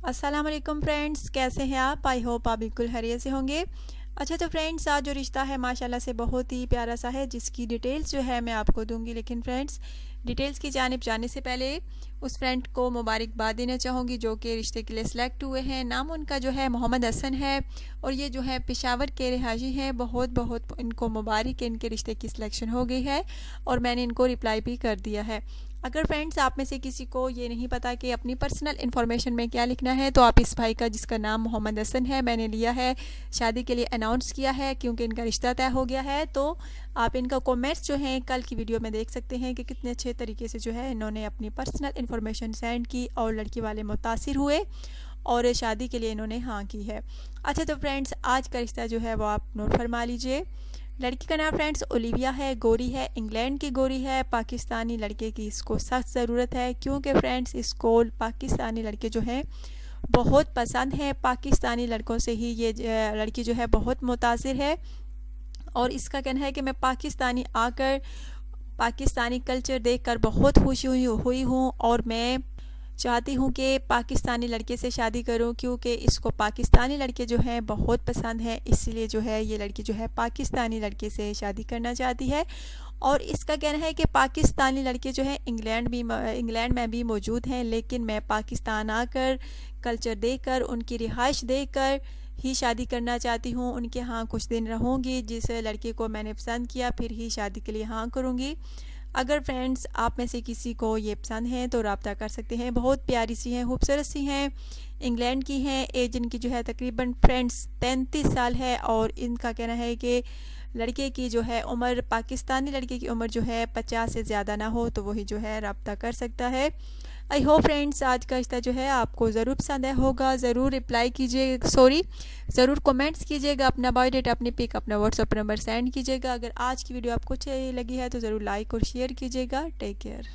अस्सलाम वालेकुम फ्रेंड्स, कैसे हैं आप? आई होप आप बिल्कुल खैरियत से होंगे। अच्छा तो फ्रेंड्स, आज जो रिश्ता है माशाल्लाह से बहुत ही प्यारा सा है, जिसकी डिटेल्स जो है मैं आपको दूंगी। लेकिन फ्रेंड्स, डिटेल्स की जानिब जाने से पहले उस फ्रेंड को मुबारकबाद देना चाहूँगी जो कि रिश्ते के लिए सिलेक्ट हुए हैं। नाम उनका जो है मोहम्मद हसन है और ये जो है पेशावर के रिहायशी हैं। बहुत बहुत इनको मुबारक है, इनके रिश्ते की सिलेक्शन हो गई है और मैंने इनको रिप्लाई भी कर दिया है। अगर फ्रेंड्स आप में से किसी को ये नहीं पता कि अपनी पर्सनल इन्फॉर्मेशन में क्या लिखना है, तो आप इस भाई का, जिसका नाम मोहम्मद हसन है, मैंने लिया है, शादी के लिए अनाउंस किया है क्योंकि इनका रिश्ता तय हो गया है। तो आप इनका कमेंट्स जो हैं कल की वीडियो में देख सकते हैं कि कितने अच्छे तरीके से जो है इन्होंने अपनी पर्सनल इन्फॉर्मेशन सेंड की और लड़की वाले मुतासिर हुए और शादी के लिए इन्होंने हाँ की है। अच्छा तो फ्रेंड्स, आज का रिश्ता जो है वो आप नोट फरमा लीजिए। लड़की का नाम फ्रेंड्स ओलिविया है, गोरी है, इंग्लैंड की गोरी है। पाकिस्तानी लड़के की इसको सख्त ज़रूरत है क्योंकि फ्रेंड्स इसको पाकिस्तानी लड़के जो हैं बहुत पसंद हैं। पाकिस्तानी लड़कों से ही ये लड़की जो है बहुत मुतासिर है और इसका कहना है कि मैं पाकिस्तानी आकर पाकिस्तानी कल्चर देखकर बहुत खुश हुई हूँ और मैं चाहती हूँ कि पाकिस्तानी लड़के से शादी करूँ क्योंकि इसको पाकिस्तानी लड़के जो हैं बहुत पसंद हैं। इसलिए जो है ये लड़की जो है पाकिस्तानी लड़के से शादी करना चाहती है और इसका कहना है कि पाकिस्तानी लड़के जो हैं इंग्लैंड में भी मौजूद हैं, लेकिन मैं पाकिस्तान आकर कल्चर देखकर उनकी रिहाइश देखकर ही शादी करना चाहती हूँ। उनके यहाँ कुछ दिन रहूँगी, जिस लड़के को मैंने पसंद किया फिर ही शादी के लिए हाँ करूँगी। अगर फ्रेंड्स आप में से किसी को ये पसंद है तो रब्ता कर सकते हैं। बहुत प्यारी सी हैं, खूबसूरत सी हैं, इंग्लैंड की हैं। एज इनकी जो है तकरीबन फ्रेंड्स 33 साल है और इनका कहना है कि लड़के की जो है उम्र, पाकिस्तानी लड़के की उम्र जो है 50 से ज़्यादा ना हो तो वही जो है रब्ता कर सकता है। आई होप फ्रेंड्स आज का रिश्ता जो है आपको ज़रूर पसंद आया होगा। ज़रूर रिप्लाई कीजिए, ज़रूर कमेंट्स कीजिएगा, अपना बायोडेटा, अपनी पिक, अपना व्हाट्सअप नंबर सेंड कीजिएगा। अगर आज की वीडियो आपको अच्छी लगी है तो ज़रूर लाइक और शेयर कीजिएगा। Take care.